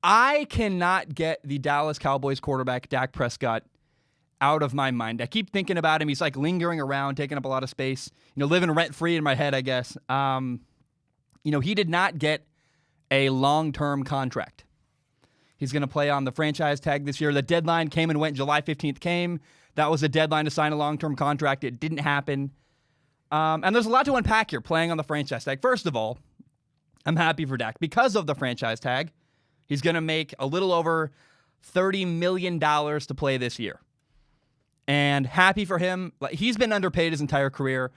I cannot get the Dallas Cowboys quarterback, Dak Prescott, out of my mind. I keep thinking about him. He's like lingering around, taking up a lot of space, living rent-free in my head, I guess. He did not get a long-term contract. He's going to play on the franchise tag this year. The deadline came and went. July 15th came. That was the deadline to sign a long-term contract. It didn't happen. And there's a lot to unpack here playing on the franchise tag. First of all, I'm happy for Dak because of the franchise tag. He's going to make a little over $30 million to play this year. And happy for him. He's been underpaid his entire career.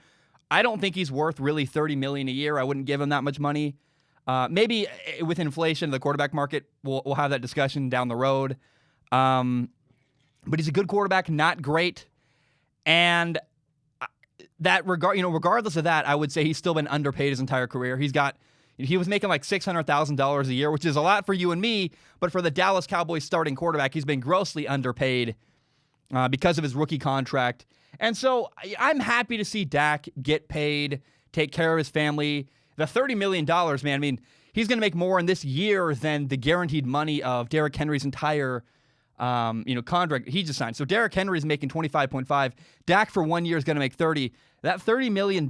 I don't think he's worth really $30 million a year. I wouldn't give him that much money. Maybe with inflation, the quarterback market, we'll have that discussion down the road. But he's a good quarterback, not great. And regardless of that, I would say he's still been underpaid his entire career. He was making like $600,000 a year, which is a lot for you and me. But for the Dallas Cowboys starting quarterback, he's been grossly underpaid because of his rookie contract. And so I'm happy to see Dak get paid, take care of his family. The $30 million, man, I mean, he's going to make more in this year than the guaranteed money of Derrick Henry's entire contract he just signed. So Derrick Henry is making 25.5. Dak for 1 year is going to make 30. That $30 million,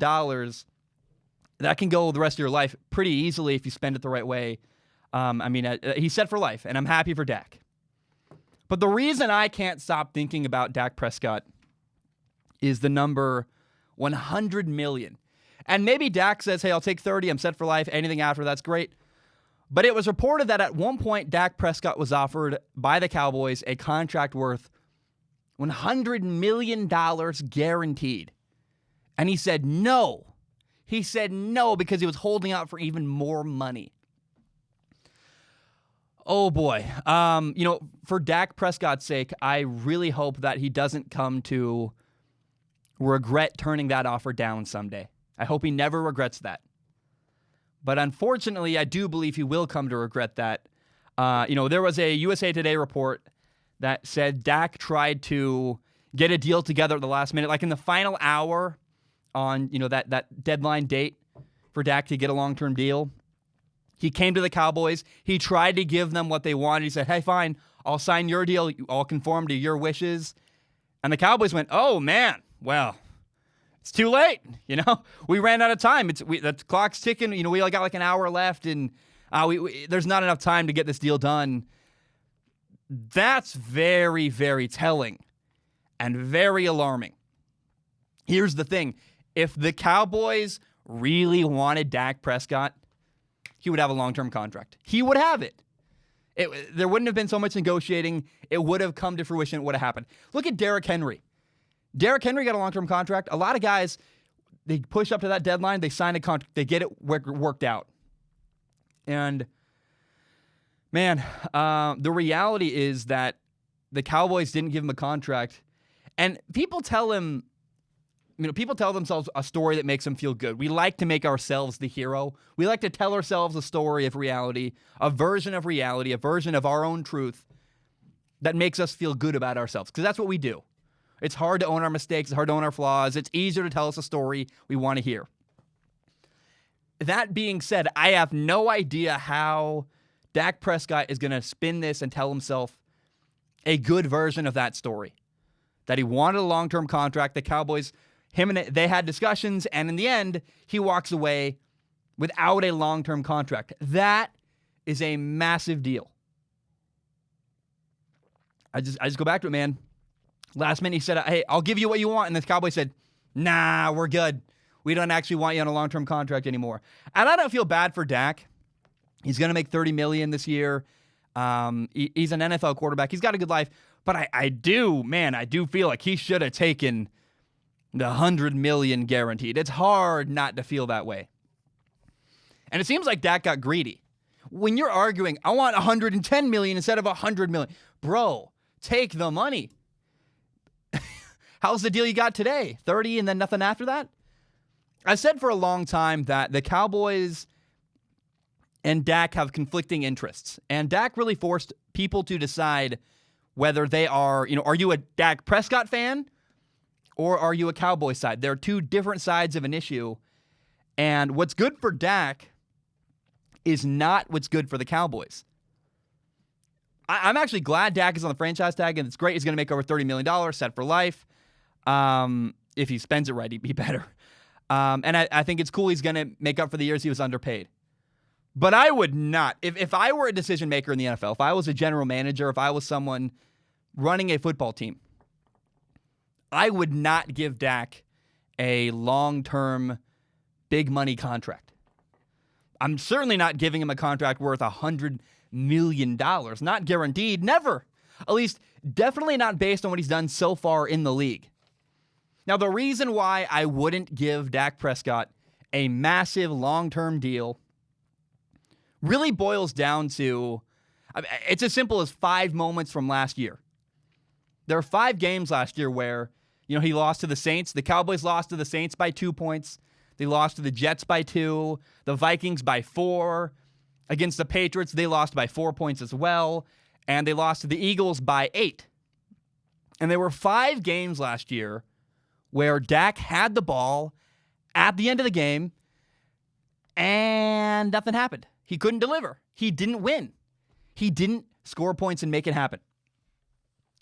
that can go the rest of your life pretty easily if you spend it the right way. He's set for life, and I'm happy for Dak. But the reason I can't stop thinking about Dak Prescott is the number 100 million. And maybe Dak says, hey, I'll take 30. I'm set for life. Anything after that's great. But it was reported that at one point, Dak Prescott was offered by the Cowboys a contract worth $100 million guaranteed. And he said no. He said no because he was holding out for even more money. Oh, boy. For Dak Prescott's sake, I really hope that he doesn't come to regret turning that offer down someday. I hope he never regrets that. But unfortunately, I do believe he will come to regret that. There was a USA Today report that said Dak tried to get a deal together at the last minute, like in the final hour on, that deadline date for Dak to get a long-term deal. He came to the Cowboys. He tried to give them what they wanted. He said, hey, fine, I'll sign your deal. I'll conform to your wishes. And the Cowboys went, oh, man, well, it's too late. We ran out of time. The clock's ticking. We only got like an hour left, and there's not enough time to get this deal done. That's very, very telling and very alarming. Here's the thing. If the Cowboys really wanted Dak Prescott, he would have a long-term contract. He would have it. There wouldn't have been so much negotiating. It would have come to fruition. It would have happened. Look at Derrick Henry. Derrick Henry got a long-term contract. A lot of guys, they push up to that deadline, they sign a contract, they get it worked out. And, man, the reality is that the Cowboys didn't give him a contract. And people tell themselves a story that makes them feel good. We like to make ourselves the hero. We like to tell ourselves a story of reality, a version of reality, a version of our own truth that makes us feel good about ourselves, because that's what we do. It's hard to own our mistakes. It's hard to own our flaws. It's easier to tell us a story we want to hear. That being said, I have no idea how Dak Prescott is going to spin this and tell himself a good version of that story. That he wanted a long-term contract. The Cowboys, they had discussions, and in the end, he walks away without a long-term contract. That is a massive deal. I just go back to it, man. Last minute, he said, hey, I'll give you what you want. And the Cowboys said, nah, we're good. We don't actually want you on a long-term contract anymore. And I don't feel bad for Dak. He's going to make $30 million this year. He's an NFL quarterback. He's got a good life. But I do feel like he should have taken the $100 million guaranteed. It's hard not to feel that way. And it seems like Dak got greedy. When you're arguing, I want $110 million instead of $100 million. Bro, take the money. How's the deal you got today? 30 and then nothing after that? I said for a long time that the Cowboys and Dak have conflicting interests. And Dak really forced people to decide whether they are you a Dak Prescott fan or are you a Cowboys side? They're two different sides of an issue. And what's good for Dak is not what's good for the Cowboys. I'm actually glad Dak is on the franchise tag, and it's great. He's going to make over $30 million, set for life. If he spends it right, he'd be better. And I think it's cool he's going to make up for the years he was underpaid. But I would not. If I were a decision maker in the NFL, if I was a general manager, if I was someone running a football team, I would not give Dak a long-term, big money contract. I'm certainly not giving him a contract worth $100 million. Not guaranteed. Never. At least, definitely not based on what he's done so far in the league. Now, the reason why I wouldn't give Dak Prescott a massive long-term deal really boils down to, it's as simple as 5 moments from last year. There are 5 games last year where, he lost to the Saints. The Cowboys lost to the Saints by 2 points. They lost to the Jets by 2. The Vikings by 4. Against the Patriots, they lost by 4 points as well. And they lost to the Eagles by 8. And there were 5 games last year where Dak had the ball at the end of the game and nothing happened. He couldn't deliver. He didn't win. He didn't score points and make it happen.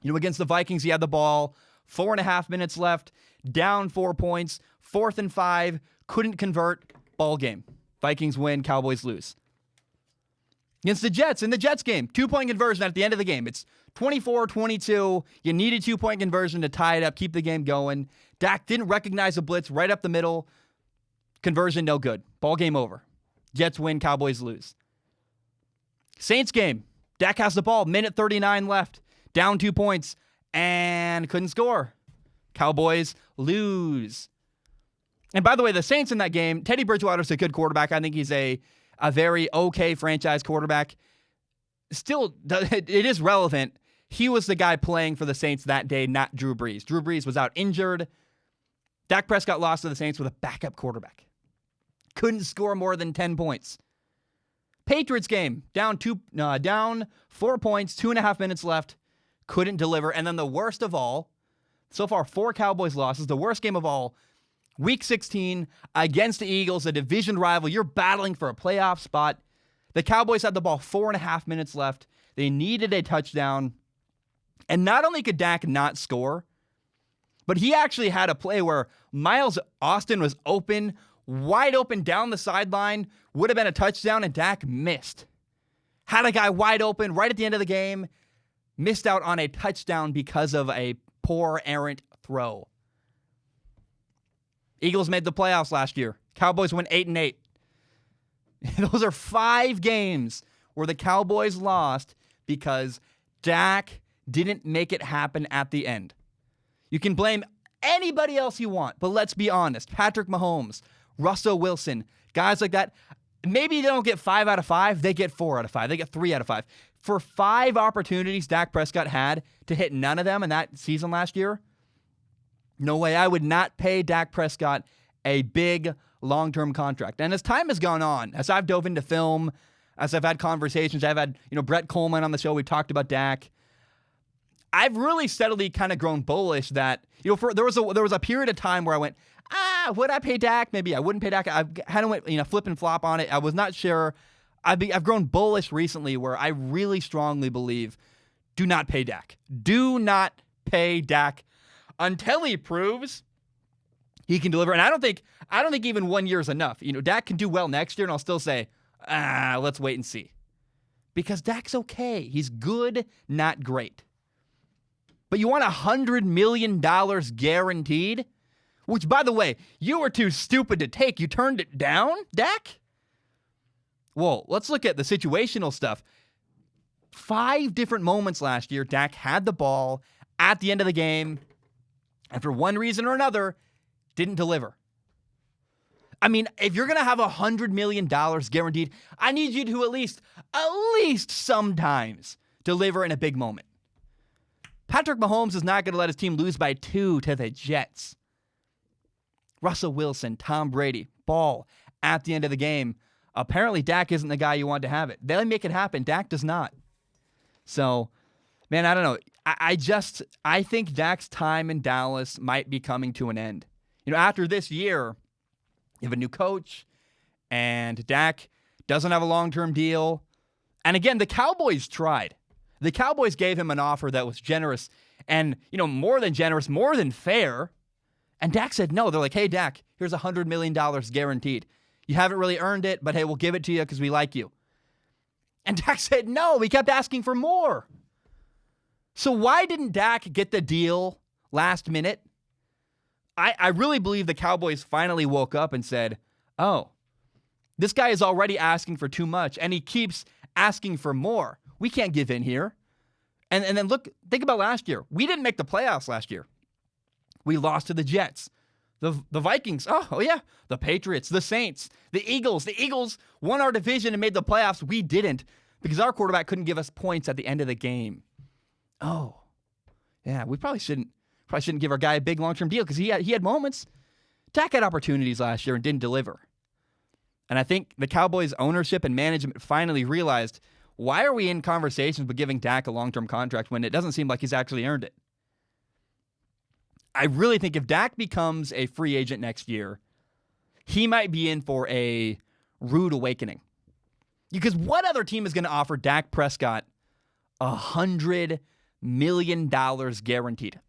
Against the Vikings, he had the ball, 4.5 minutes left, down 4 points, 4th and 5, couldn't convert, ball game. Vikings win, Cowboys lose. Against the Jets, in the Jets game, 2-point conversion at the end of the game. It's 24-22. You need a 2-point conversion to tie it up, keep the game going. Dak didn't recognize a blitz right up the middle. Conversion, no good. Ball game over. Jets win, Cowboys lose. Saints game, Dak has the ball, minute 39 left, down 2 points, and couldn't score. Cowboys lose. And by the way, the Saints in that game, Teddy Bridgewater's a good quarterback. I think he's a very okay franchise quarterback. Still, it is relevant. He was the guy playing for the Saints that day, not Drew Brees. Drew Brees was out injured. Dak Prescott lost to the Saints with a backup quarterback. Couldn't score more than 10 points. Patriots game, down 4 points, 2.5 minutes left. Couldn't deliver. And then the worst of all, so far 4 Cowboys losses, the worst game of all, Week 16 against the Eagles, a division rival. You're battling for a playoff spot. The Cowboys had the ball 4.5 minutes left. They needed a touchdown. And not only could Dak not score, but he actually had a play where Miles Austin was open, wide open down the sideline, would have been a touchdown, and Dak missed. Had a guy wide open right at the end of the game, missed out on a touchdown because of a poor errant throw. Eagles made the playoffs last year. Cowboys went 8-8. Those are 5 games where the Cowboys lost because Dak didn't make it happen at the end. You can blame anybody else you want, but let's be honest. Patrick Mahomes, Russell Wilson, guys like that, maybe they don't get 5 out of 5. They get 4 out of 5. They get 3 out of 5. For 5 opportunities Dak Prescott had to hit none of them in that season last year, no way. I would not pay Dak Prescott a big long-term contract. And as time has gone on, as I've dove into film, as I've had conversations, I've had Brett Coleman on the show. We talked about Dak. I've really steadily kind of grown bullish that there was a period of time where I went, would I pay Dak? Maybe I wouldn't pay Dak. I had to went flip and flop on it. I was not sure. I've grown bullish recently where I really strongly believe, do not pay Dak. Do not pay Dak until he proves he can deliver. And I don't think even 1 year is enough. Dak can do well next year, and I'll still say, let's wait and see. Because Dak's okay. He's good, not great. But you want $100 million guaranteed? Which, by the way, you were too stupid to take. You turned it down, Dak? Well, let's look at the situational stuff. 5 different moments last year, Dak had the ball at the end of the game, and for one reason or another, didn't deliver. I mean, if you're going to have $100 million guaranteed, I need you to at least sometimes deliver in a big moment. Patrick Mahomes is not going to let his team lose by 2 to the Jets. Russell Wilson, Tom Brady, ball at the end of the game. Apparently, Dak isn't the guy you want to have it. They make it happen. Dak does not. So, man, I don't know. I think Dak's time in Dallas might be coming to an end. After this year, you have a new coach, and Dak doesn't have a long-term deal. And again, the Cowboys tried. The Cowboys gave him an offer that was generous and, more than generous, more than fair. And Dak said no. They're like, hey, Dak, here's $100 million guaranteed. You haven't really earned it, but hey, we'll give it to you because we like you. And Dak said no. He kept asking for more. So why didn't Dak get the deal last minute? I really believe the Cowboys finally woke up and said, oh, this guy is already asking for too much, and he keeps asking for more. We can't give in here. And then think about last year. We didn't make the playoffs last year. We lost to the Jets. The Vikings, oh yeah, the Patriots, the Saints, the Eagles. The Eagles won our division and made the playoffs. We didn't because our quarterback couldn't give us points at the end of the game. Oh, yeah, we probably shouldn't give our guy a big long-term deal because he had moments. Dak had opportunities last year and didn't deliver. And I think the Cowboys ownership and management finally realized, why are we in conversations with giving Dak a long-term contract when it doesn't seem like he's actually earned it? I really think if Dak becomes a free agent next year, he might be in for a rude awakening. Because what other team is going to offer Dak Prescott $100 million guaranteed?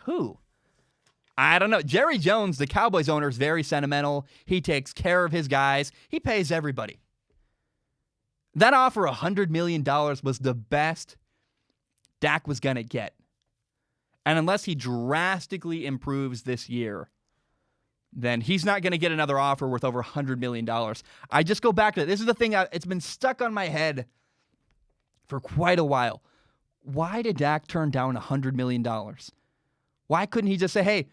Who? I don't know. Jerry Jones, the Cowboys owner, is very sentimental. He takes care of his guys. He pays everybody. That offer, $100 million, was the best Dak was going to get. And unless he drastically improves this year, then he's not going to get another offer worth over $100 million. I just go back to it. This is the thing. It's been stuck on my head for quite a while. Why did Dak turn down $100 million? Why couldn't he just say, hey,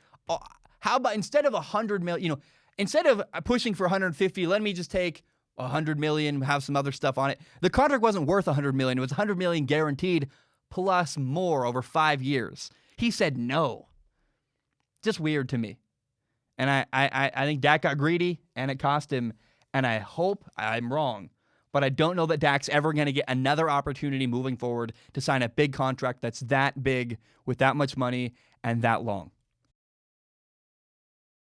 how about instead of $100 million, instead of pushing for 150, let me just take $100 million, have some other stuff on it. The contract wasn't worth $100 million. It was $100 million guaranteed plus more over 5 years. He said no. Just weird to me. And I think Dak got greedy, and it cost him. And I hope I'm wrong, but I don't know that Dak's ever going to get another opportunity moving forward to sign a big contract that's that big with that much money and that long.